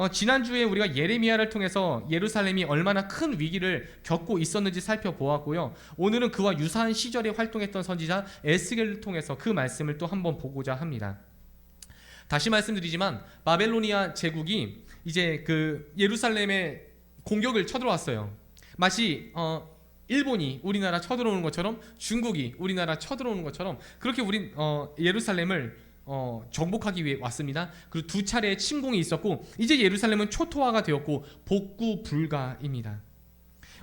지난주에 우리가 예레미야를 통해서 예루살렘이 얼마나 큰 위기를 겪고 있었는지 살펴보았고요. 오늘은 그와 유사한 시절에 활동했던 선지자 에스겔을 통해서 그 말씀을 또 한번 보고자 합니다. 다시 말씀드리지만 바벨로니아 제국이 이제 그 예루살렘의 공격을 쳐들어왔어요. 마치 일본이 우리나라 쳐들어오는 것처럼, 중국이 우리나라 쳐들어오는 것처럼 그렇게 우리 예루살렘을 정복하기 위해 왔습니다. 그리고 두 차례의 침공이 있었고 이제 예루살렘은 초토화가 되었고 복구 불가입니다.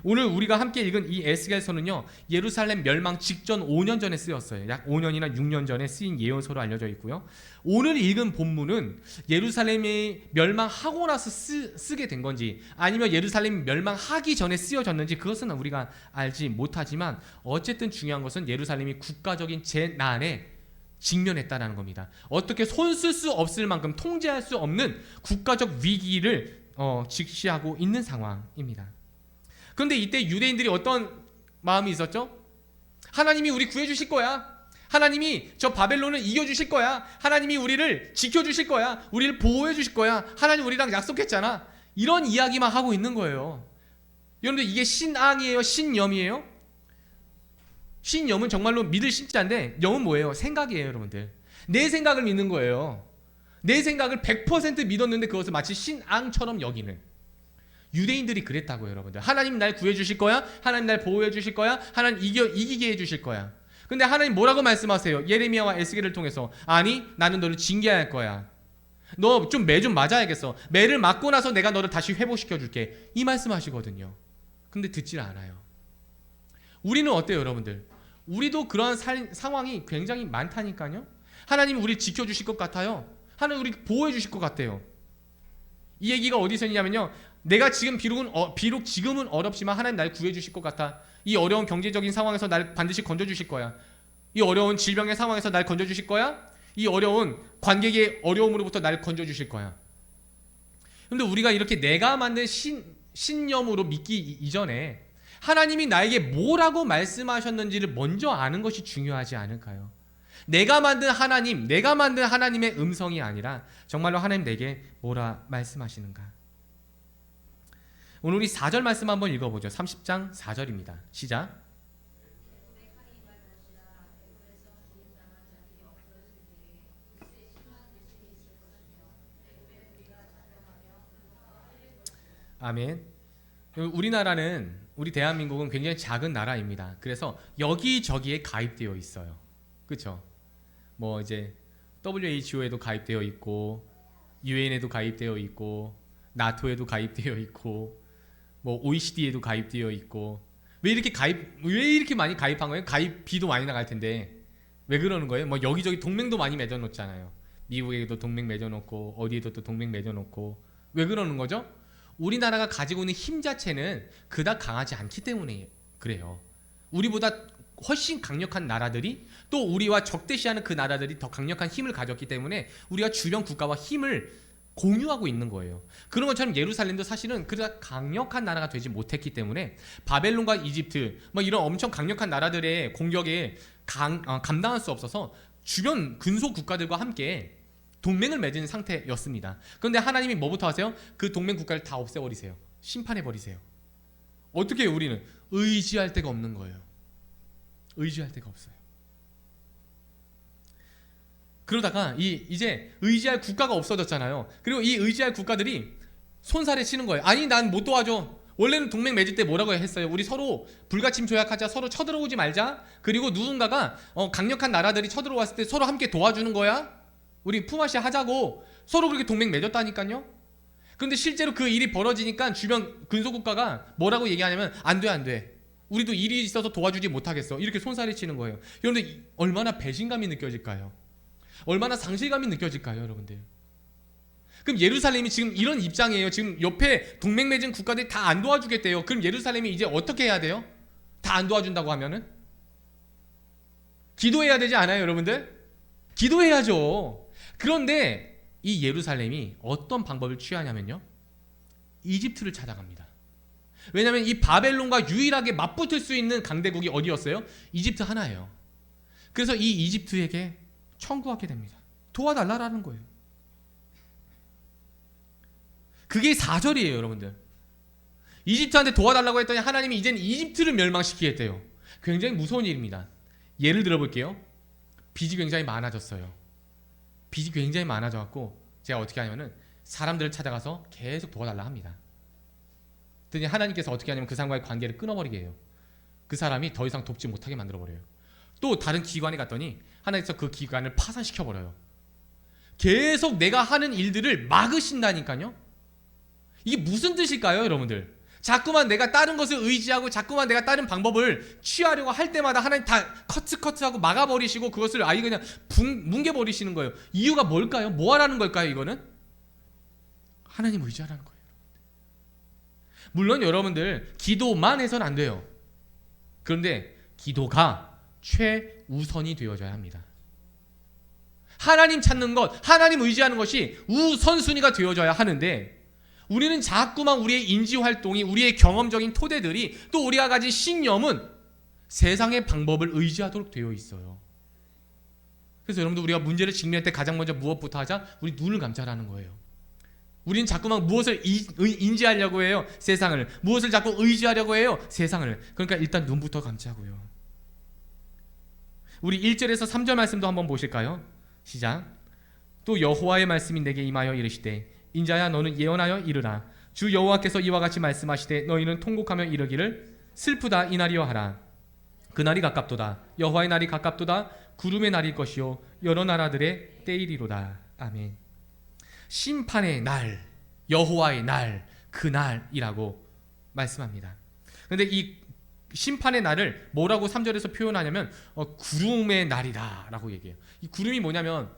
오늘 우리가 함께 읽은 이 에스겔서는요, 예루살렘 멸망 직전 5년 전에 쓰였어요. 약 5년이나 6년 전에 쓰인 예언서로 알려져 있고요. 오늘 읽은 본문은 예루살렘이 멸망하고 나서 쓰게 된 건지 아니면 예루살렘이 멸망하기 전에 쓰여졌는지 그것은 우리가 알지 못하지만 어쨌든 중요한 것은 예루살렘이 국가적인 재난에 직면했다는 겁니다. 어떻게 손 쓸 수 없을 만큼 통제할 수 없는 국가적 위기를 직시하고 있는 상황입니다. 그런데 이때 유대인들이 어떤 마음이 있었죠? 하나님이 우리 구해주실 거야. 하나님이 저 바벨론을 이겨주실 거야. 하나님이 우리를 지켜주실 거야. 우리를 보호해주실 거야. 하나님 우리랑 약속했잖아. 이런 이야기만 하고 있는 거예요. 여러분들 이게 신앙이에요? 신념이에요? 신념은 정말로 믿을 신자인데 영은 뭐예요? 생각이에요, 여러분들. 내 생각을 믿는 거예요. 내 생각을 100% 믿었는데 그것을 마치 신앙처럼 여기는. 유대인들이 그랬다고요, 여러분들. 하나님 날 구해주실 거야. 하나님 날 보호해주실 거야. 하나님 이기게 해주실 거야. 근데 하나님 뭐라고 말씀하세요? 예레미야와 에스겔을 통해서 아니 나는 너를 징계할 거야. 너 좀 매 좀 맞아야겠어. 매를 맞고 나서 내가 너를 다시 회복시켜 줄게. 이 말씀하시거든요. 근데 듣질 않아요. 우리는 어때요, 여러분들? 우리도 그러한 상황이 굉장히 많다니까요. 하나님 우리 지켜주실 것 같아요. 하나님 우리 보호해 주실 것 같아요. 이 얘기가 어디서 있냐면요, 내가 지금 비록 지금은 어렵지만 하나님 날 구해 주실 것 같아. 이 어려운 경제적인 상황에서 날 반드시 건져 주실 거야. 이 어려운 질병의 상황에서 날 건져 주실 거야. 이 어려운 관객의 어려움으로부터 날 건져 주실 거야. 그런데 우리가 이렇게 내가 만든 신념으로 믿기 이전에 하나님이 나에게 뭐라고 말씀하셨는지를 먼저 아는 것이 중요하지 않을까요? 내가 만든 하나님, 내가 만든 하나님의 음성이 아니라 정말로 하나님 내게 뭐라 말씀하시는가? 오늘 우리 4절 말씀 한번 읽어보죠. 30장 4절입니다. 시작. 아멘. 우리 대한민국은 굉장히 작은 나라입니다. 그래서 여기저기에 가입되어 있어요. 그렇죠? 뭐 이제 WHO에도 가입되어 있고, UN에도 가입되어 있고, 나토에도 가입되어 있고, 뭐 OECD에도 가입되어 있고. 왜 이렇게 많이 가입한 거예요? 가입비도 많이 나갈 텐데 왜 그러는 거예요? 뭐 여기저기 동맹도 많이 맺어놓잖아요. 미국에도 동맹 맺어놓고 어디에도 또 동맹 맺어놓고. 왜 그러는 거죠? 우리나라가 가지고 있는 힘 자체는 그닥 강하지 않기 때문에 그래요. 우리보다 훨씬 강력한 나라들이, 또 우리와 적대시하는 그 나라들이 더 강력한 힘을 가졌기 때문에 우리가 주변 국가와 힘을 공유하고 있는 거예요. 그런 것처럼 예루살렘도 사실은 그닥 강력한 나라가 되지 못했기 때문에 바벨론과 이집트 뭐 이런 엄청 강력한 나라들의 공격에 감당할 수 없어서 주변 근소 국가들과 함께 동맹을 맺은 상태였습니다. 그런데 하나님이 뭐부터 하세요? 그 동맹 국가를 다 없애버리세요. 심판해버리세요. 어떻게 해요? 우리는 의지할 데가 없는 거예요. 의지할 데가 없어요. 그러다가 이제 의지할 국가가 없어졌잖아요. 그리고 이 의지할 국가들이 손살에 치는 거예요. 아니 난 못 도와줘. 원래는 동맹 맺을 때 뭐라고 했어요? 우리 서로 불가침 조약하자. 서로 쳐들어오지 말자. 그리고 누군가가 강력한 나라들이 쳐들어왔을 때 서로 함께 도와주는 거야. 우리 품앗이 하자고 서로 그렇게 동맹 맺었다니까요. 그런데 실제로 그 일이 벌어지니까 주변 근소국가가 뭐라고 얘기하냐면 안 돼. 우리도 일이 있어서 도와주지 못하겠어. 이렇게 손살이 치는 거예요. 여러분들 얼마나 배신감이 느껴질까요? 얼마나 상실감이 느껴질까요, 여러분들? 그럼 예루살렘이 지금 이런 입장이에요. 지금 옆에 동맹 맺은 국가들이 다 안 도와주겠대요. 그럼 예루살렘이 이제 어떻게 해야 돼요? 다 안 도와준다고 하면은? 기도해야 되지 않아요, 여러분들? 기도해야죠. 그런데 이 예루살렘이 어떤 방법을 취하냐면요, 이집트를 찾아갑니다. 왜냐하면 이 바벨론과 유일하게 맞붙을 수 있는 강대국이 어디였어요? 이집트 하나예요. 그래서 이 이집트에게 청구하게 됩니다. 도와달라는 거예요. 그게 4절이에요, 여러분들. 이집트한테 도와달라고 했더니 하나님이 이제는 이집트를 멸망시키겠대요. 굉장히 무서운 일입니다. 예를 들어볼게요. 빚이 굉장히 많아졌어요. 빚이 굉장히 많아져갖고 제가 어떻게 하냐면은 사람들을 찾아가서 계속 도와달라 합니다. 그랬더니 하나님께서 어떻게 하냐면 그 사람과의 관계를 끊어버리게 해요. 그 사람이 더 이상 돕지 못하게 만들어버려요. 또 다른 기관에 갔더니 하나님께서 그 기관을 파산시켜버려요. 계속 내가 하는 일들을 막으신다니까요. 이게 무슨 뜻일까요, 여러분들? 자꾸만 내가 다른 것을 의지하고 자꾸만 내가 다른 방법을 취하려고 할 때마다 하나님 다 커트하고 막아버리시고 그것을 아예 그냥 뭉개버리시는 거예요. 이유가 뭘까요? 뭐 하라는 걸까요, 이거는? 하나님 의지하라는 거예요. 물론 여러분들 기도만 해서는 안 돼요. 그런데 기도가 최우선이 되어져야 합니다. 하나님 찾는 것, 하나님 의지하는 것이 우선순위가 되어져야 하는데 우리는 자꾸만 우리의 인지활동이, 우리의 경험적인 토대들이, 또 우리가 가진 신념은 세상의 방법을 의지하도록 되어 있어요. 그래서 여러분들 우리가 문제를 직면할 때 가장 먼저 무엇부터 하자? 우리 눈을 감자라는 거예요. 우리는 자꾸만 무엇을 인지하려고 해요? 세상을. 무엇을 자꾸 의지하려고 해요? 세상을. 그러니까 일단 눈부터 감자고요. 우리 1절에서 3절 말씀도 한번 보실까요? 시작. 또 여호와의 말씀이 내게 임하여 이르시되 인자야 너는 예언하여 이르라. 주 여호와께서 이와 같이 말씀하시되 너희는 통곡하며 이르기를 슬프다 이날이여 하라. 그날이 가깝도다. 여호와의 날이 가깝도다. 구름의 날일 것이요 여러 나라들의 때이리로다. 아멘. 심판의 날, 여호와의 날, 그날이라고 말씀합니다. 그런데 이 심판의 날을 뭐라고 3절에서 표현하냐면 구름의 날이다 라고 얘기해요. 이 구름이 뭐냐면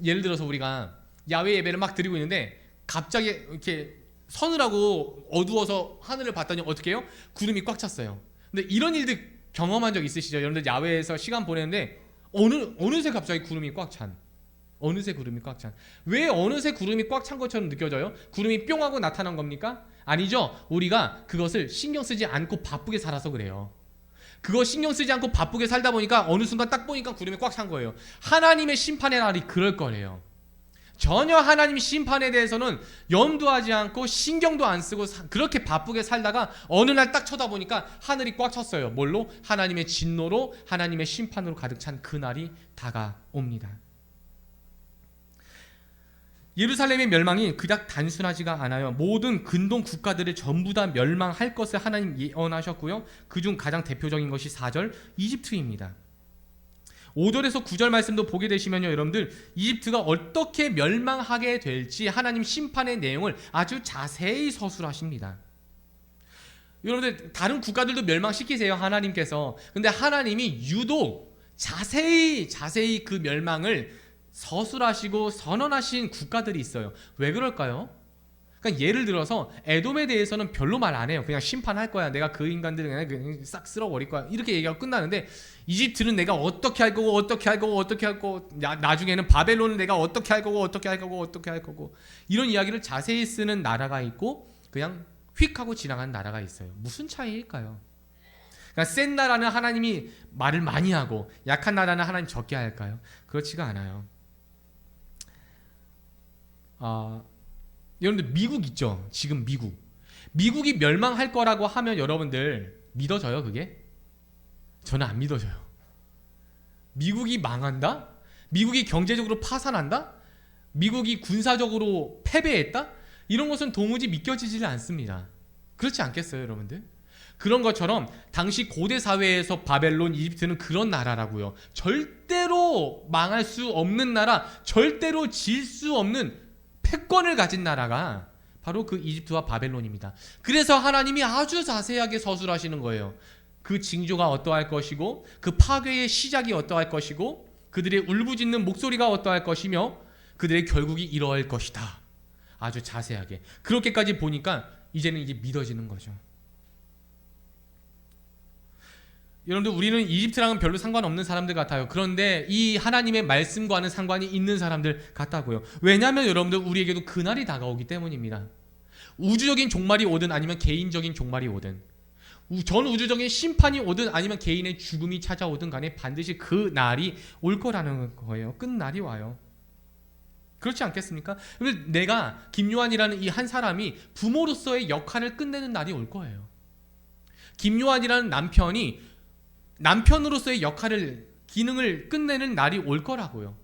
예를 들어서 우리가 야외 예배를 막 드리고 있는데 갑자기 이렇게 서늘하고 어두워서 하늘을 봤더니 어떻게 해요? 구름이 꽉 찼어요. 근데 이런 일들 경험한 적 있으시죠? 여러분들 야외에서 시간 보내는데 어느새 갑자기 구름이 꽉 찬. 어느새 구름이 꽉 찬. 왜 어느새 구름이 꽉 찬 것처럼 느껴져요? 구름이 뿅 하고 나타난 겁니까? 아니죠. 우리가 그것을 신경 쓰지 않고 바쁘게 살아서 그래요. 그거 신경 쓰지 않고 바쁘게 살다 보니까 어느 순간 딱 보니까 구름이 꽉 찬 거예요. 하나님의 심판의 날이 그럴 거래요. 전혀 하나님 심판에 대해서는 염두하지 않고 신경도 안 쓰고 그렇게 바쁘게 살다가 어느 날 딱 쳐다보니까 하늘이 꽉 찼어요. 뭘로? 하나님의 진노로, 하나님의 심판으로 가득 찬 그날이 다가옵니다. 예루살렘의 멸망이 그닥 단순하지가 않아요. 모든 근동 국가들을 전부 다 멸망할 것을 하나님 예언하셨고요. 그중 가장 대표적인 것이 4절 이집트입니다. 5절에서 9절 말씀도 보게 되시면요, 여러분들 이집트가 어떻게 멸망하게 될지 하나님 심판의 내용을 아주 자세히 서술하십니다. 여러분들 다른 국가들도 멸망시키세요, 하나님께서. 근데 하나님이 유독 자세히 그 멸망을 서술하시고 선언하신 국가들이 있어요. 왜 그럴까요? 그러니까 예를 들어서 에돔에 대해서는 별로 말 안 해요. 그냥 심판할 거야. 내가 그 인간들을 그냥 싹 쓸어버릴 거야. 이렇게 얘기하고 끝나는데 이집트는 내가 어떻게 할 거고 어떻게 할 거고 어떻게 할 거고 나중에는 바벨론은 내가 어떻게 할 거고 어떻게 할 거고 어떻게 할 거고 이런 이야기를 자세히 쓰는 나라가 있고 그냥 휙 하고 지나가는 나라가 있어요. 무슨 차이일까요? 그러니까 센 나라는 하나님이 말을 많이 하고 약한 나라는 하나님 적게 할까요? 그렇지가 않아요. 여러분들 미국 있죠? 지금 미국이 멸망할 거라고 하면 여러분들 믿어져요 그게? 저는 안 믿어져요. 미국이 망한다? 미국이 경제적으로 파산한다? 미국이 군사적으로 패배했다? 이런 것은 도무지 믿겨지질 않습니다. 그렇지 않겠어요 여러분들? 그런 것처럼 당시 고대 사회에서 바벨론, 이집트는 그런 나라라고요. 절대로 망할 수 없는 나라, 절대로 질 수 없는 패권을 가진 나라가 바로 그 이집트와 바벨론입니다. 그래서 하나님이 아주 자세하게 서술하시는 거예요. 그 징조가 어떠할 것이고 그 파괴의 시작이 어떠할 것이고 그들의 울부짖는 목소리가 어떠할 것이며 그들의 결국이 이러할 것이다. 아주 자세하게. 그렇게까지 보니까 이제는 이게 믿어지는 거죠. 여러분들 우리는 이집트랑은 별로 상관없는 사람들 같아요. 그런데 이 하나님의 말씀과는 상관이 있는 사람들 같다고요. 왜냐하면 여러분들 우리에게도 그날이 다가오기 때문입니다. 우주적인 종말이 오든 아니면 개인적인 종말이 오든 전 우주적인 심판이 오든 아니면 개인의 죽음이 찾아오든 간에 반드시 그 날이 올 거라는 거예요. 끝날이 와요. 그렇지 않겠습니까? 근데 내가 김요한이라는 이 한 사람이 부모로서의 역할을 끝내는 날이 올 거예요. 김요한이라는 남편이 남편으로서의 역할을 기능을 끝내는 날이 올 거라고요.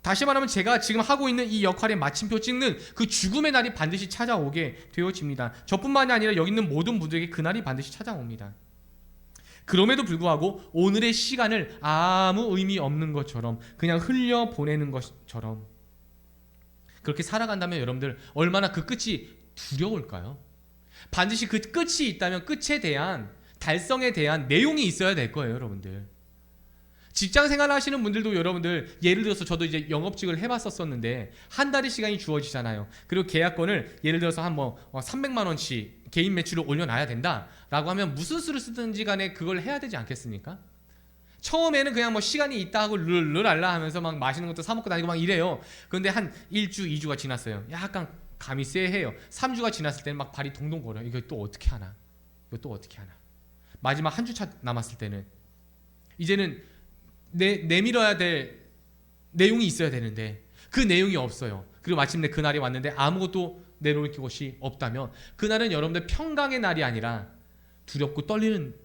다시 말하면 제가 지금 하고 있는 이 역할의 마침표 찍는 그 죽음의 날이 반드시 찾아오게 되어집니다. 저뿐만이 아니라 여기 있는 모든 분들에게 그 날이 반드시 찾아옵니다. 그럼에도 불구하고 오늘의 시간을 아무 의미 없는 것처럼 그냥 흘려보내는 것처럼 그렇게 살아간다면 여러분들 얼마나 그 끝이 두려울까요? 반드시 그 끝이 있다면 끝에 대한 달성에 대한 내용이 있어야 될 거예요, 여러분들. 직장 생활 하시는 분들도 여러분들 예를 들어서 저도 이제 영업직을 해봤었는데 한 달의 시간이 주어지잖아요. 그리고 계약권을 예를 들어서 한 300만 원씩 개인 매출을 올려놔야 된다라고 하면 무슨 수를 쓰든지 간에 그걸 해야 되지 않겠습니까? 처음에는 그냥 시간이 있다 하고 르랄라 하면서 막 맛있는 것도 사 먹고 다니고 막 이래요. 그런데 한 1주, 2주가 지났어요. 약간 감이 쎄해요. 3주가 지났을 때는 막 발이 동동 거려요. 이거 또 어떻게 하나? 이거 또 어떻게 하나? 마지막 한 주차 남았을 때는 이제는 내밀어야 될 내용이 있어야 되는데 그 내용이 없어요. 그리고 마침내 그날이 왔는데 아무것도 내놓을 것이 없다면 그날은 여러분들 평강의 날이 아니라 두렵고 떨리는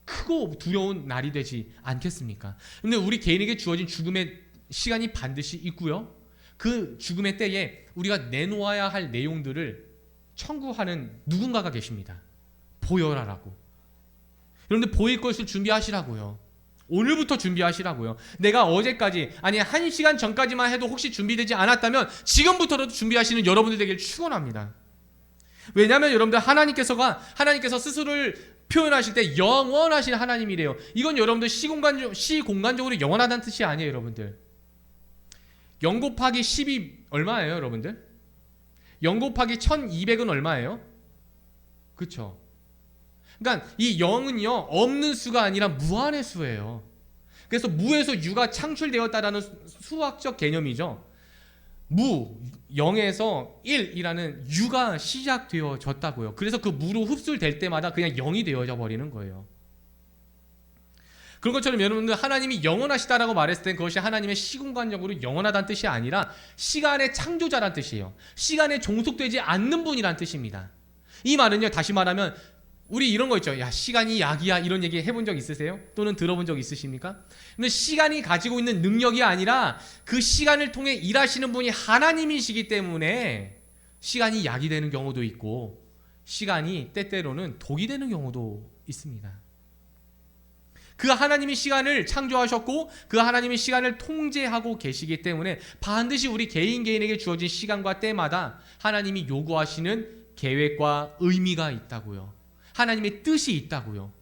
크고 두려운 날이 되지 않겠습니까? 근데 우리 개인에게 주어진 죽음의 시간이 반드시 있고요. 그 죽음의 때에 우리가 내놓아야 할 내용들을 청구하는 누군가가 계십니다. 보여라라고. 여러분들 보일 것을 준비하시라고요. 오늘부터 준비하시라고요. 내가 어제까지 아니 1시간 전까지만 해도 혹시 준비되지 않았다면 지금부터라도 준비하시는 여러분들 되길 축원합니다. 왜냐하면 여러분들 하나님께서 스스로를 표현하실 때 영원하신 하나님이래요. 이건 여러분들 시공간적으로 영원하다는 뜻이 아니에요, 여러분들. 0 곱하기 10이 얼마예요, 여러분들? 0 곱하기 1200은 얼마예요? 그렇죠? 그러니까 이 0은요 없는 수가 아니라 무한의 수예요. 그래서 무에서 유가 창출되었다라는 수학적 개념이죠. 무 0에서 1이라는 유가 시작되어졌다고요. 그래서 그 무로 흡수될 때마다 그냥 0이 되어져 버리는 거예요. 그런 것처럼 여러분들 하나님이 영원하시다라고 말했을 때 그것이 하나님의 시공간적으로 영원하다는 뜻이 아니라 시간의 창조자란 뜻이에요. 시간에 종속되지 않는 분이란 뜻입니다. 이 말은요 다시 말하면 우리 이런 거 있죠. 야, 시간이 약이야. 이런 얘기 해본 적 있으세요? 또는 들어본 적 있으십니까? 근데 시간이 가지고 있는 능력이 아니라 그 시간을 통해 일하시는 분이 하나님이시기 때문에 시간이 약이 되는 경우도 있고 시간이 때때로는 독이 되는 경우도 있습니다. 그 하나님이 시간을 창조하셨고 그 하나님이 시간을 통제하고 계시기 때문에 반드시 우리 개인에게 주어진 시간과 때마다 하나님이 요구하시는 계획과 의미가 있다고요. 하나님의 뜻이 있다고요.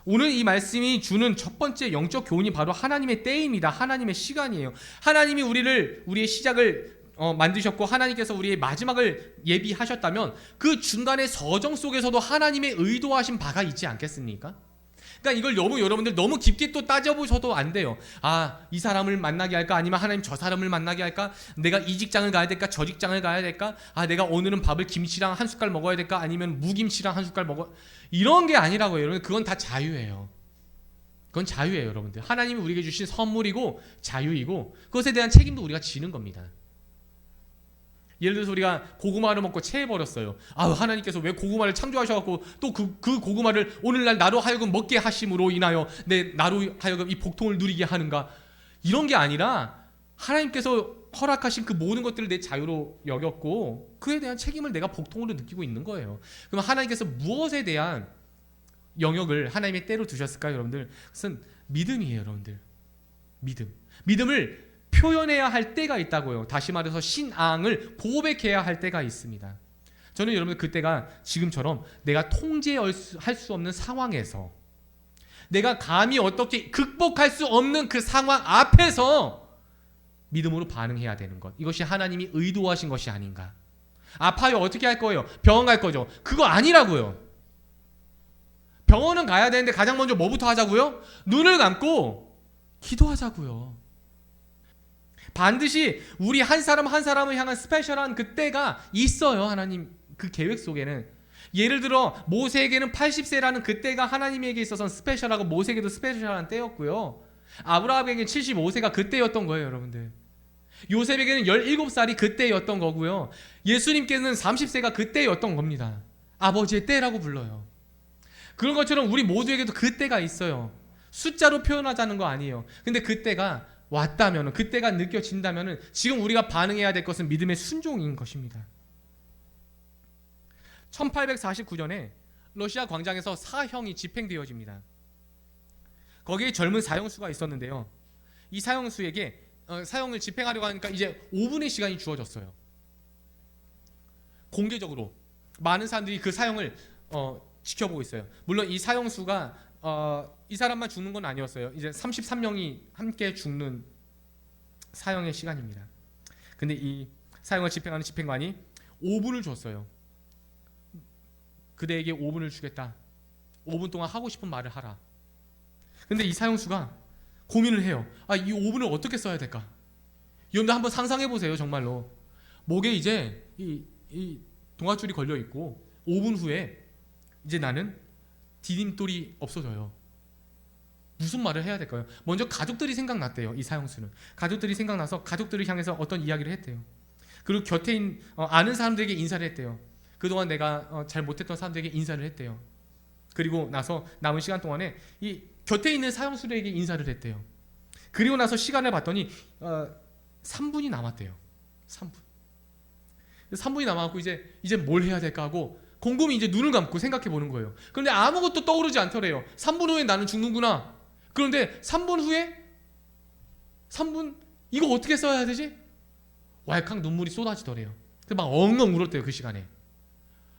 오늘 이 말씀이 주는 첫 번째 영적 교훈이 바로 하나님의 때입니다. 하나님의 시간이에요. 하나님이 우리의 시작을 만드셨고 하나님께서 우리의 마지막을 예비하셨다면 그 중간의 서정 속에서도 하나님의 의도하신 바가 있지 않겠습니까? 그러니까 이걸 여러분들 너무 깊게 또 따져보셔도 안 돼요. 아, 이 사람을 만나게 할까? 아니면 하나님 저 사람을 만나게 할까? 내가 이 직장을 가야 될까? 저 직장을 가야 될까? 아, 내가 오늘은 밥을 김치랑 한 숟갈 먹어야 될까? 아니면 무김치랑 한 숟갈 먹어? 이런 게 아니라고요. 여러분, 그건 다 자유예요. 그건 자유예요, 여러분들. 하나님이 우리에게 주신 선물이고 자유이고 그것에 대한 책임도 우리가 지는 겁니다. 예를 들어서 우리가 고구마를 먹고 체해버렸어요. 아, 하나님께서 왜 고구마를 창조하셔갖고 또 그 고구마를 오늘날 나로 하여금 먹게 하심으로 인하여 나로 하여금 이 복통을 누리게 하는가? 이런 게 아니라 하나님께서 허락하신 그 모든 것들을 내 자유로 여겼고 그에 대한 책임을 내가 복통으로 느끼고 있는 거예요. 그럼 하나님께서 무엇에 대한 영역을 하나님의 때로 두셨을까요, 여러분들? 그것은 믿음이에요, 여러분들. 믿음을 표현해야 할 때가 있다고요. 다시 말해서 신앙을 고백해야 할 때가 있습니다. 저는 여러분들 그때가 지금처럼 내가 통제할 수 없는 상황에서 내가 감히 어떻게 극복할 수 없는 그 상황 앞에서 믿음으로 반응해야 되는 것. 이것이 하나님이 의도하신 것이 아닌가. 아파요. 어떻게 할 거예요? 병원 갈 거죠. 그거 아니라고요. 병원은 가야 되는데 가장 먼저 뭐부터 하자고요? 눈을 감고 기도하자고요. 반드시 우리 한 사람 한 사람을 향한 스페셜한 그 때가 있어요. 하나님 그 계획 속에는. 예를 들어 모세에게는 80세라는 그 때가 하나님에게 있어서는 스페셜하고 모세에게도 스페셜한 때였고요. 아브라함에게는 75세가 그때였던 거예요, 여러분들. 요셉에게는 17살이 그때였던 거고요. 예수님께는 30세가 그때였던 겁니다. 아버지의 때라고 불러요. 그런 것처럼 우리 모두에게도 그때가 있어요. 숫자로 표현하자는 거 아니에요. 근데 그때가 왔다면, 그때가 느껴진다면 지금 우리가 반응해야 될 것은 믿음의 순종인 것입니다. 1849년에 러시아 광장에서 사형이 집행되어집니다. 거기에 젊은 사형수가 있었는데요. 이 사형수에게 사형을 집행하려고 하니까 이제 5분의 시간이 주어졌어요. 공개적으로 많은 사람들이 그 사형을 지켜보고 있어요. 물론 이 사형수가 이 사람만 죽는 건 아니었어요. 이제 33명이 함께 죽는 사형의 시간입니다. 근데 이 사형을 집행하는 집행관이 5분을 줬어요. 그대에게 5분을 주겠다. 5분 동안 하고 싶은 말을 하라. 근데 이 사형수가 고민을 해요. 이 5분을 어떻게 써야 될까? 여러분들 한번 상상해 보세요. 정말로 목에 이제 이 동아줄이 걸려 있고 5분 후에 이제 나는 디딤돌이 없어져요. 무슨 말을 해야 될까요? 먼저 가족들이 생각났대요. 이 사형수는 가족들이 생각나서 가족들을 향해서 어떤 이야기를 했대요. 그리고 곁에 있는 아는 사람들에게 인사를 했대요. 그동안 내가 잘 못했던 사람들에게 인사를 했대요. 그리고 나서 남은 시간 동안에 이 곁에 있는 사형수에게 인사를 했대요. 그리고 나서 시간을 봤더니 3분이 남았대요. 3분이 남아갖고 이제 뭘 해야 될까 하고 곰곰이 이제 눈을 감고 생각해 보는 거예요. 그런데 아무것도 떠오르지 않더래요. 3분 후에 나는 죽는구나. 그런데 3분 후에 3분 이거 어떻게 써야 되지? 왈칵 눈물이 쏟아지더래요. 막 엉엉 울었대요. 그 시간에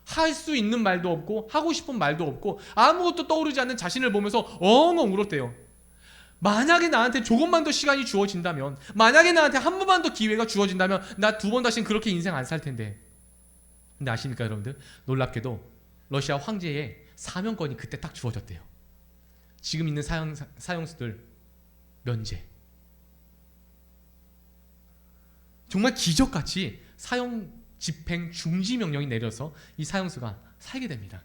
할 수 있는 말도 없고 하고 싶은 말도 없고 아무것도 떠오르지 않는 자신을 보면서 엉엉 울었대요. 만약에 나한테 조금만 더 시간이 주어진다면, 만약에 나한테 한 번만 더 기회가 주어진다면 나 두 번 다시는 그렇게 인생 안 살 텐데. 근데 아십니까 여러분들? 놀랍게도 러시아 황제의 사명권이 그때 딱 주어졌대요. 지금 있는 사형수들 면제. 정말 기적같이 사형 집행 중지 명령이 내려서 이 사형수가 살게 됩니다.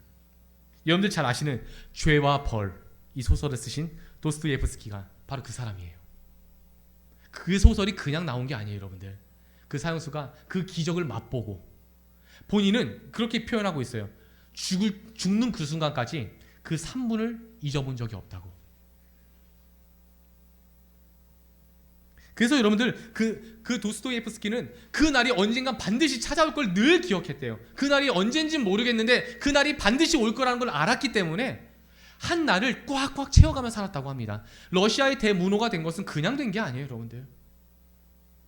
여러분들 잘 아시는 죄와 벌, 이 소설을 쓰신 도스토옙스키가 바로 그 사람이에요. 그 소설이 그냥 나온 게 아니에요, 여러분들. 그 사형수가 그 기적을 맛보고 본인은 그렇게 표현하고 있어요. 죽는 그 순간까지 그 3분을 잊어본 적이 없다고. 그래서 여러분들 그 도스토옙스키는 그 날이 언젠간 반드시 찾아올 걸 늘 기억했대요. 그 날이 언젠진 모르겠는데 그 날이 반드시 올 거라는 걸 알았기 때문에 한 날을 꽉꽉 채워가며 살았다고 합니다. 러시아의 대문호가 된 것은 그냥 된 게 아니에요, 여러분들.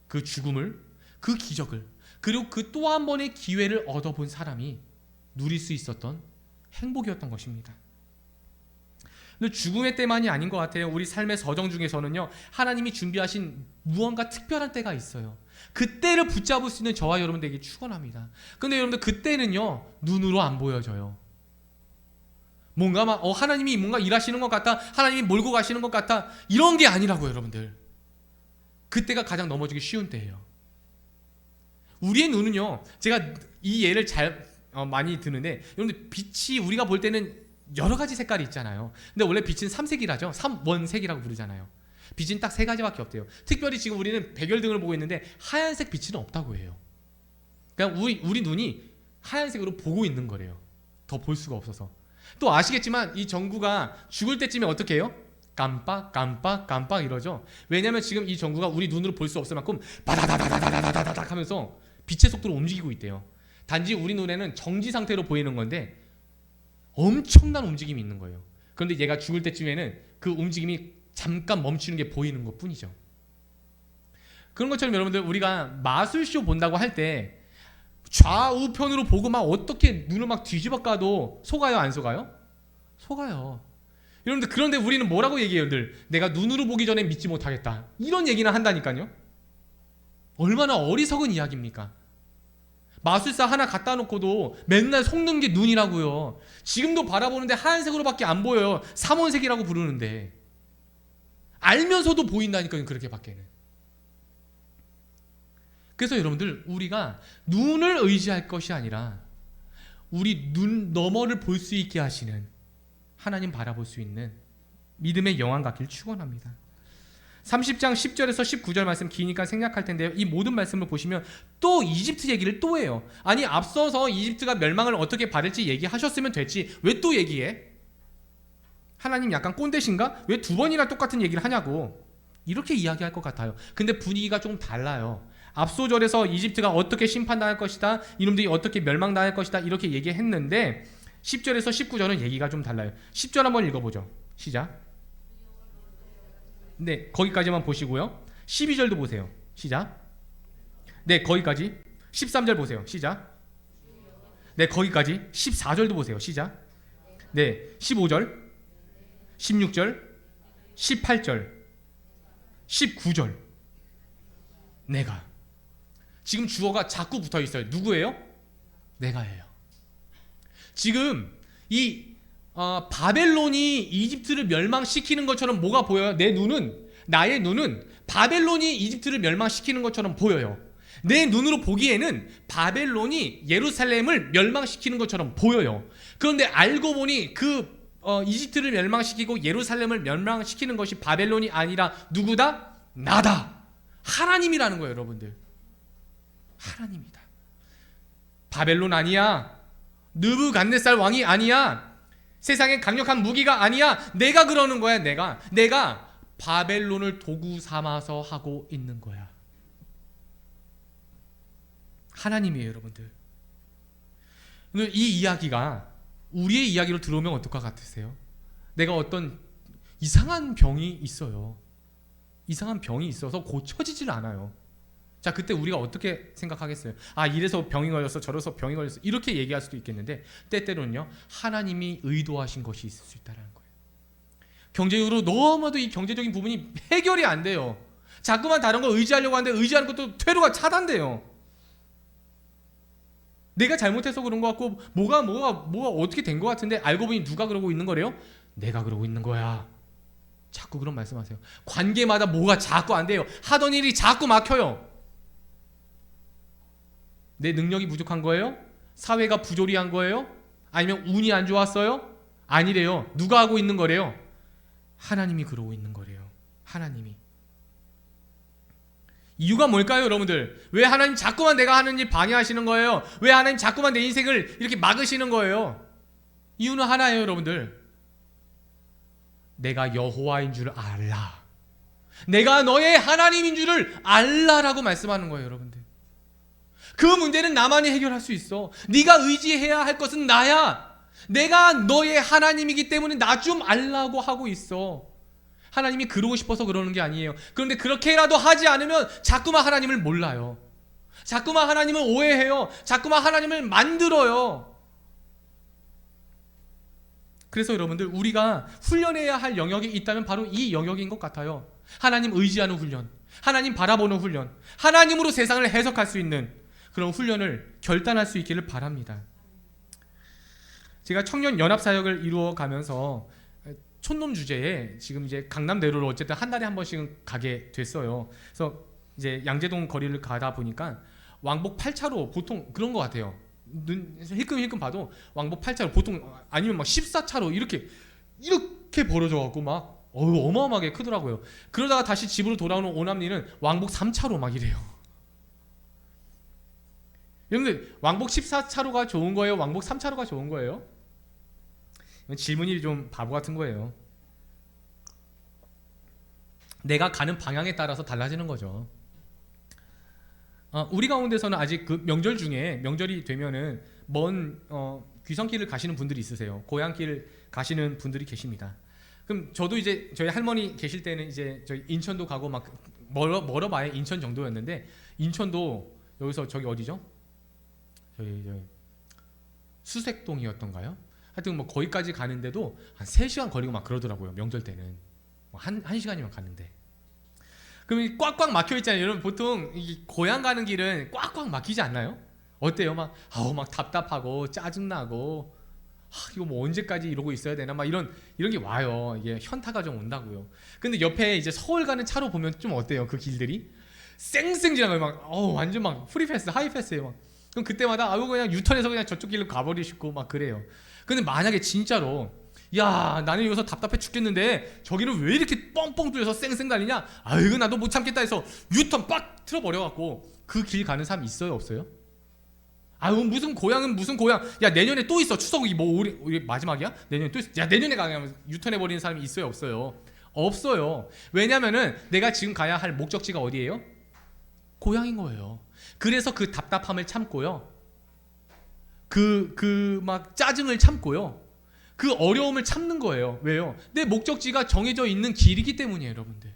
그 죽음을, 그 기적을, 그리고 그 또 한 번의 기회를 얻어본 사람이 누릴 수 있었던 행복이었던 것입니다. 근데 죽음의 때만이 아닌 것 같아요. 우리 삶의 서정 중에서는요, 하나님이 준비하신 무언가 특별한 때가 있어요. 그 때를 붙잡을 수 있는 저와 여러분들에게 축원합니다. 근데 여러분들 그때는요, 눈으로 안 보여져요. 뭔가 막 하나님이 뭔가 일하시는 것 같다, 하나님이 몰고 가시는 것 같다, 이런 게 아니라고요, 여러분들. 그때가 가장 넘어지기 쉬운 때예요. 우리의 눈은요, 제가 이 예를 잘 많이 드는데, 여러분들 빛이 우리가 볼 때는 여러 가지 색깔이 있잖아요. 근데 원래 빛은 삼색이라죠. 삼원색이라고 부르잖아요. 빛은 딱 세 가지밖에 없대요. 특별히 지금 우리는 백열등을 보고 있는데 하얀색 빛은 없다고 해요. 그냥 우리 눈이 하얀색으로 보고 있는 거래요. 더 볼 수가 없어서. 또 아시겠지만 이 전구가 죽을 때쯤에 어떻게 해요? 깜빡 깜빡 깜빡 이러죠. 왜냐하면 지금 이 전구가 우리 눈으로 볼 수 없을 만큼 바다다다다다다다닥 하면서 빛의 속도로 움직이고 있대요. 단지 우리 눈에는 정지 상태로 보이는 건데 엄청난 움직임이 있는 거예요. 그런데 얘가 죽을 때쯤에는 그 움직임이 잠깐 멈추는 게 보이는 것 뿐이죠. 그런 것처럼 여러분들 우리가 마술쇼 본다고 할 때 좌우편으로 보고 막 어떻게 눈을 막 뒤집어 까도 속아요, 안 속아요? 속아요. 여러분들 그런데 우리는 뭐라고 얘기해요, 늘? 내가 눈으로 보기 전에 믿지 못하겠다. 이런 얘기나 한다니까요. 얼마나 어리석은 이야기입니까? 마술사 하나 갖다 놓고도 맨날 속는 게 눈이라고요. 지금도 바라보는데 하얀색으로밖에 안 보여요. 삼원색이라고 부르는데 알면서도 보인다니까요, 그렇게 밖에는. 그래서 여러분들 우리가 눈을 의지할 것이 아니라 우리 눈 너머를 볼 수 있게 하시는 하나님 바라볼 수 있는 믿음의 영안 갖길 축원합니다. 30장 10절에서 19절 말씀 기니까 생략할 텐데요. 이 모든 말씀을 보시면 또 이집트 얘기를 또 해요. 아니 앞서서 이집트가 멸망을 어떻게 받을지 얘기하셨으면 됐지 왜 또 얘기해? 하나님 약간 꼰대신가? 왜 두 번이나 똑같은 얘기를 하냐고 이렇게 이야기할 것 같아요. 근데 분위기가 좀 달라요. 앞서 절에서 이집트가 어떻게 심판당할 것이다, 이놈들이 어떻게 멸망당할 것이다 이렇게 얘기했는데 10절에서 19절은 얘기가 좀 달라요. 10절 한번 읽어보죠. 시작. 네, 거기까지만 보시고요. 12절도 보세요. 시작. 네, 거기까지. 13절 보세요. 시작. 네, 거기까지. 14절도 보세요. 시작. 네, 15절, 16절, 18절, 19절. 내가. 지금 주어가 자꾸 붙어 있어요. 누구예요? 내가예요. 지금 이 바벨론이 이집트를 멸망시키는 것처럼 뭐가 보여요? 나의 눈은 바벨론이 이집트를 멸망시키는 것처럼 보여요. 내 눈으로 보기에는 바벨론이 예루살렘을 멸망시키는 것처럼 보여요. 그런데 알고 보니 이집트를 멸망시키고 예루살렘을 멸망시키는 것이 바벨론이 아니라 누구다? 나다. 하나님이라는 거예요, 여러분들. 하나님이다. 바벨론 아니야. 느부갓네살 왕이 아니야. 세상에 강력한 무기가 아니야. 내가 그러는 거야. 내가 바벨론을 도구 삼아서 하고 있는 거야. 하나님이에요, 여러분들. 이 이야기가 우리의 이야기로 들어오면 어떨 것 같으세요? 내가 어떤 이상한 병이 있어요. 이상한 병이 있어서 고쳐지질 않아요. 자, 그때 우리가 어떻게 생각하겠어요? 아, 이래서 병이 걸렸어, 저래서 병이 걸렸어, 이렇게 얘기할 수도 있겠는데 때때로는요, 하나님이 의도하신 것이 있을 수 있다는 거예요. 경제적으로 너무나도 이 경제적인 부분이 해결이 안 돼요. 자꾸만 다른 거 의지하려고 하는데 의지하는 것도 퇴로가 차단돼요. 내가 잘못해서 그런 것 같고 뭐가 어떻게 된 것 같은데 알고 보니 누가 그러고 있는 거래요? 내가 그러고 있는 거야. 자꾸 그런 말씀하세요. 관계마다 뭐가 자꾸 안 돼요. 하던 일이 자꾸 막혀요. 내 능력이 부족한 거예요? 사회가 부조리한 거예요? 아니면 운이 안 좋았어요? 아니래요. 누가 하고 있는 거래요? 하나님이 그러고 있는 거래요. 하나님이. 이유가 뭘까요, 여러분들? 왜 하나님 자꾸만 내가 하는 일 방해하시는 거예요? 왜 하나님 자꾸만 내 인생을 이렇게 막으시는 거예요? 이유는 하나예요, 여러분들. 내가 여호와인 줄 알라. 내가 너의 하나님인 줄을 알라라고 말씀하는 거예요, 여러분들. 그 문제는 나만이 해결할 수 있어. 네가 의지해야 할 것은 나야. 내가 너의 하나님이기 때문에 나 좀 알라고 하고 있어. 하나님이 그러고 싶어서 그러는 게 아니에요. 그런데 그렇게라도 하지 않으면 자꾸만 하나님을 몰라요. 자꾸만 하나님을 오해해요. 자꾸만 하나님을 만들어요. 그래서 여러분들, 우리가 훈련해야 할 영역이 있다면 바로 이 영역인 것 같아요. 하나님 의지하는 훈련, 하나님 바라보는 훈련, 하나님으로 세상을 해석할 수 있는 그런 훈련을 결단할 수 있기를 바랍니다. 제가 청년 연합 사역을 이루어 가면서 촌놈 주제에 지금 이제 강남대로로 어쨌든 한 달에 한 번씩은 가게 됐어요. 그래서 이제 양재동 거리를 가다 보니까 왕복 8차로 보통 그런 것 같아요. 눈 힐끔힐끔 봐도 왕복 8차로 보통 아니면 막 14차로 이렇게 벌어져 갖고 막 어마어마하게 크더라고요. 그러다가 다시 집으로 돌아오는 오남리는 왕복 3차로 막 이래요. 여러분들, 왕복 14차로가 좋은 거예요? 왕복 3차로가 좋은 거예요? 질문이 좀 바보 같은 거예요. 내가 가는 방향에 따라서 달라지는 거죠. 우리 가운데서는 아직 그 명절 중에 명절이 되면은 먼 귀성길을 가시는 분들이 있으세요. 고향길 가시는 분들이 계십니다. 그럼 저도 이제 저희 할머니 계실 때는 이제 저희 인천도 가고 막 멀어봐야 인천 정도였는데, 인천도 여기서 저기 어디죠? 저희 수색동이었던가요? 하여튼 뭐 거기까지 가는데도 한 3시간 걸리고 막 그러더라고요. 명절 때는 한 시간이면 가는데. 그럼 꽉꽉 막혀 있잖아요. 여러분, 보통 이 고향 가는 길은 꽉꽉 막히지 않나요? 어때요? 막 답답하고 짜증나고 이거 뭐 언제까지 이러고 있어야 되나 막 이런 게 와요. 이게 현타가 좀 온다고요. 근데 옆에 이제 서울 가는 차로 보면 좀 어때요? 그 길들이 쌩쌩 지나가요. 막 완전 막 프리패스, 하이패스예요. 막. 그럼 그때마다 그냥 유턴해서 그냥 저쪽 길로 가버리시고 막 그래요. 근데 만약에 진짜로 야, 나는 여기서 답답해 죽겠는데 저기는 왜 이렇게 뻥뻥 뚫려서 쌩쌩 달리냐? 아이고, 나도 못 참겠다 해서 유턴 빡 틀어버려갖고 그 길 가는 사람 있어요, 없어요? 아유, 무슨 고향은 무슨 고향? 야, 내년에 또 있어. 추석이 뭐 우리 마지막이야? 내년에 또 있어. 야, 내년에 가면 유턴해 버리는 사람이 있어요, 없어요? 없어요. 왜냐면은 내가 지금 가야 할 목적지가 어디예요? 고향인 거예요. 그래서 그 답답함을 참고요. 그 막 짜증을 참고요. 그 어려움을 참는 거예요. 왜요? 내 목적지가 정해져 있는 길이기 때문이에요, 여러분들.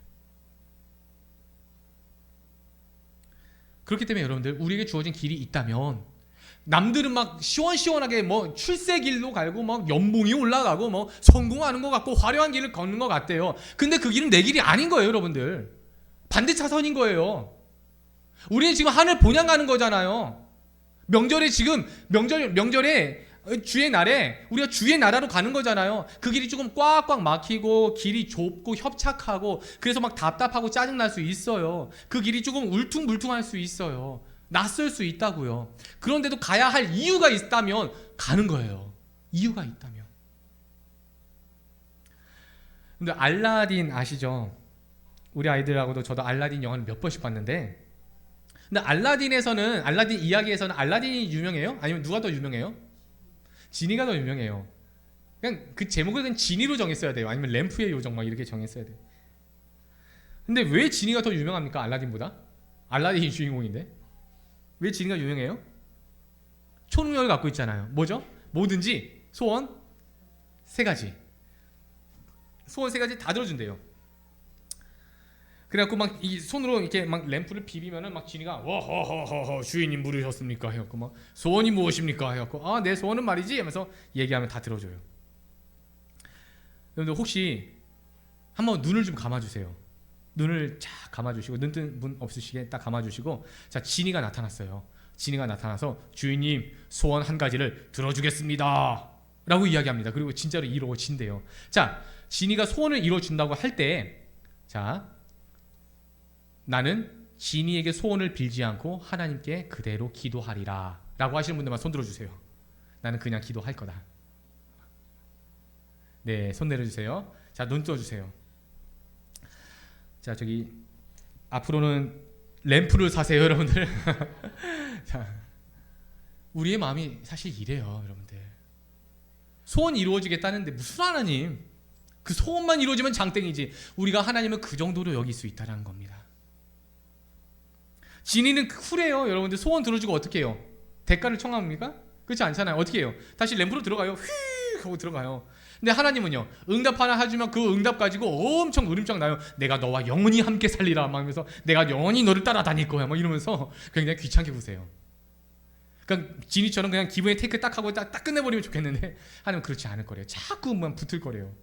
그렇기 때문에 여러분들, 우리에게 주어진 길이 있다면, 남들은 막 시원시원하게 뭐 출세길로 갈고 막 연봉이 올라가고 뭐 성공하는 것 같고 화려한 길을 걷는 것 같대요. 근데 그 길은 내 길이 아닌 거예요, 여러분들. 반대 차선인 거예요. 우리는 지금 하늘 본향 가는 거잖아요. 명절에 지금 명절에 주의 날에 우리가 주의 나라로 가는 거잖아요. 그 길이 조금 꽉꽉 막히고 길이 좁고 협착하고 그래서 막 답답하고 짜증날 수 있어요. 그 길이 조금 울퉁불퉁할 수 있어요. 낯설 수 있다고요. 그런데도 가야 할 이유가 있다면 가는 거예요. 이유가 있다면. 근데 알라딘 아시죠? 우리 아이들하고도 저도 알라딘 영화를 몇 번씩 봤는데, 근데 알라딘 이야기에서는 알라딘이 유명해요? 아니면 누가 더 유명해요? 지니가 더 유명해요. 그냥 그 제목을 그냥 지니로 정했어야 돼요. 아니면 램프의 요정 막 이렇게 정했어야 돼요. 근데 왜 지니가 더 유명합니까? 알라딘보다? 알라딘이 주인공인데 왜 지니가 유명해요? 초능력을 갖고 있잖아요. 뭐죠? 뭐든지 소원 세 가지 다 들어준대요. 그래갖고 막 이 손으로 이렇게 막 램프를 비비면은 막 지니가 와허허허 주인님 부르셨습니까? 해갖고 막 소원이 무엇입니까? 해갖고 아, 내 소원은 말이지 하면서 얘기하면 다 들어줘요. 여러분들 혹시 한번 눈을 좀 감아주세요. 눈을 쫙 감아주시고, 눈 뜬 분 없으시게 딱 감아주시고, 자, 지니가 나타났어요. 지니가 나타나서 주인님 소원 한 가지를 들어주겠습니다 라고 이야기합니다. 그리고 진짜로 이루어진대요. 자, 지니가 소원을 이루어준다고 할 때, 자, 나는 지니에게 소원을 빌지 않고 하나님께 그대로 기도하리라 라고 하시는 분들만 손 들어주세요. 나는 그냥 기도할 거다. 네, 손 내려주세요. 자, 눈 떠주세요. 자, 저기 앞으로는 램프를 사세요, 여러분들. 자, 우리의 마음이 사실 이래요, 여러분들. 소원이 이루어지겠다는데 무슨 하나님? 그 소원만 이루어지면 장땡이지. 우리가 하나님을 그 정도로 여길 수 있다는 겁니다. 지니는 쿨해요, 여러분들. 소원 들어주고 어떻게 해요? 대가를 청합니까? 그렇지 않잖아요. 어떻게 해요? 다시 램프로 들어가요. 휘 하고 들어가요. 근데 하나님은요, 응답 하나 해주면 그 응답 가지고 엄청 으름장 나요. 내가 너와 영원히 함께 살리라 막 하면서 내가 영원히 너를 따라다닐 거야 막 이러면서 굉장히 귀찮게 구세요. 그러니까 지니처럼 그냥 기분에 테이크 딱 하고 딱 끝내버리면 좋겠는데 하나님은 그렇지 않을 거래요. 자꾸만 붙을 거래요.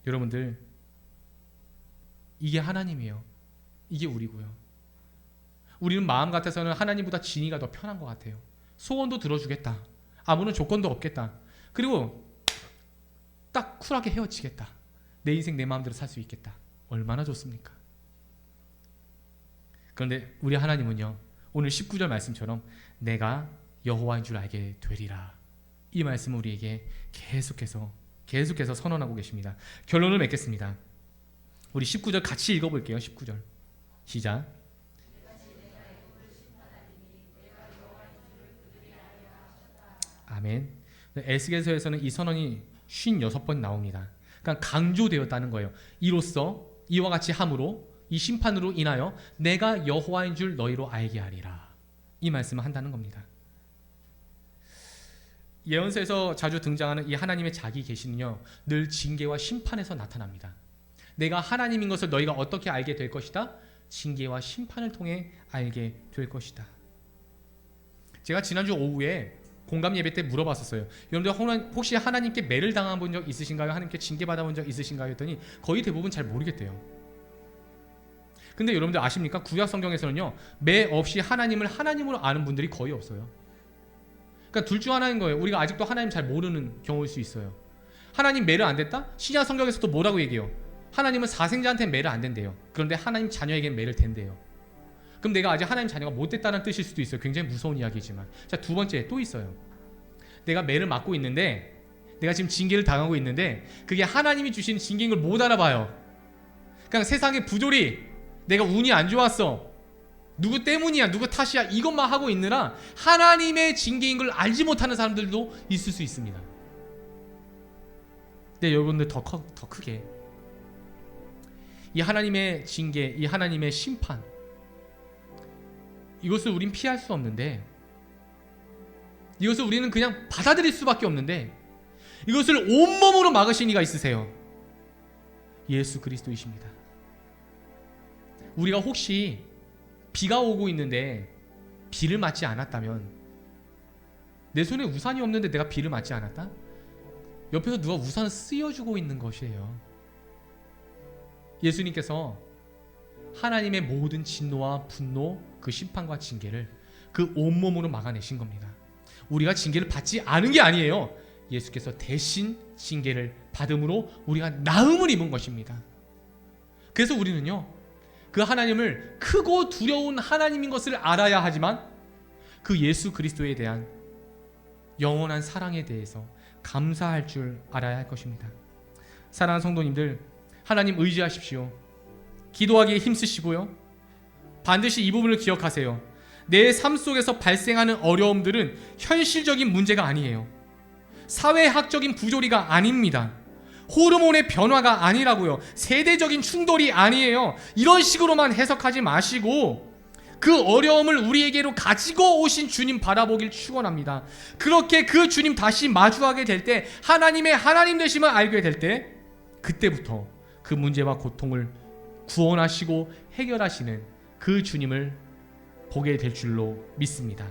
여러분들, 이게 하나님이에요. 이게 우리고요. 우리는 마음 같아서는 하나님보다 지니가 더 편한 것 같아요. 소원도 들어주겠다. 아무런 조건도 없겠다. 그리고 딱 쿨하게 헤어지겠다. 내 인생 내 마음대로 살 수 있겠다. 얼마나 좋습니까? 그런데 우리 하나님은요, 오늘 19절 말씀처럼 내가 여호와인 줄 알게 되리라, 이 말씀을 우리에게 계속해서 선언하고 계십니다. 결론을 맺겠습니다. 우리 19절 같이 읽어볼게요. 19절 시작. 아멘. 에스겔서에서는 이 선언이 56번 나옵니다. 그러니까 강조되었다는 거예요. 이로써 이와 같이 함으로, 이 심판으로 인하여 내가 여호와인 줄 너희로 알게 하리라, 이 말씀을 한다는 겁니다. 예언서에서 자주 등장하는 이 하나님의 자기 계시는요, 늘 징계와 심판에서 나타납니다. 내가 하나님인 것을 너희가 어떻게 알게 될 것이다? 징계와 심판을 통해 알게 될 것이다. 제가 지난주 오후에 공감 예배 때 물어봤었어요. 여러분들 혹시 하나님께 매를 당한 적 있으신가요? 하나님께 징계받아 본 적 있으신가요? 했더니 거의 대부분 잘 모르겠대요. 근데 여러분들 아십니까? 구약 성경에서는요, 매 없이 하나님을 하나님으로 아는 분들이 거의 없어요. 그러니까 둘 중 하나인 거예요. 우리가 아직도 하나님 잘 모르는 경우일 수 있어요. 하나님 매를 안 됐다? 신약 성경에서도 뭐라고 얘기해요? 하나님은 사생자한테는 매를 안 된대요. 그런데 하나님 자녀에게는 매를 된대요. 그럼 내가 아직 하나님 자녀가 못 됐다는 뜻일 수도 있어요. 굉장히 무서운 이야기지만. 자, 두 번째 또 있어요. 내가 매를 맞고 있는데 내가 지금 징계를 당하고 있는데 그게 하나님이 주신 징계인 걸 못 알아봐요. 그냥 세상의 부조리, 내가 운이 안 좋았어, 누구 때문이야, 누구 탓이야, 이것만 하고 있느라 하나님의 징계인 걸 알지 못하는 사람들도 있을 수 있습니다. 근데 여러분들 더 크게 이 하나님의 징계, 이 하나님의 심판, 이것을 우린 피할 수 없는데, 이것을 우리는 그냥 받아들일 수밖에 없는데, 이것을 온몸으로 막으신 이가 있으세요. 예수 그리스도이십니다. 우리가 혹시 비가 오고 있는데 비를 맞지 않았다면, 내 손에 우산이 없는데 내가 비를 맞지 않았다? 옆에서 누가 우산을 쓰여주고 있는 것이에요. 예수님께서 하나님의 모든 진노와 분노, 그 심판과 징계를 그 온몸으로 막아내신 겁니다. 우리가 징계를 받지 않은 게 아니에요. 예수께서 대신 징계를 받음으로 우리가 나음을 입은 것입니다. 그래서 우리는요, 그 하나님을 크고 두려운 하나님인 것을 알아야 하지만 그 예수 그리스도에 대한 영원한 사랑에 대해서 감사할 줄 알아야 할 것입니다. 사랑하는 성도님들, 하나님 의지하십시오. 기도하기에 힘쓰시고요, 반드시 이 부분을 기억하세요. 내 삶 속에서 발생하는 어려움들은 현실적인 문제가 아니에요. 사회학적인 부조리가 아닙니다. 호르몬의 변화가 아니라고요. 세대적인 충돌이 아니에요. 이런 식으로만 해석하지 마시고 그 어려움을 우리에게로 가지고 오신 주님 바라보길 축원합니다. 그렇게 그 주님 다시 마주하게 될 때, 하나님의 하나님 되심을 알게 될 때, 그때부터 그 문제와 고통을 구원하시고 해결하시는 그 주님을 보게 될 줄로 믿습니다.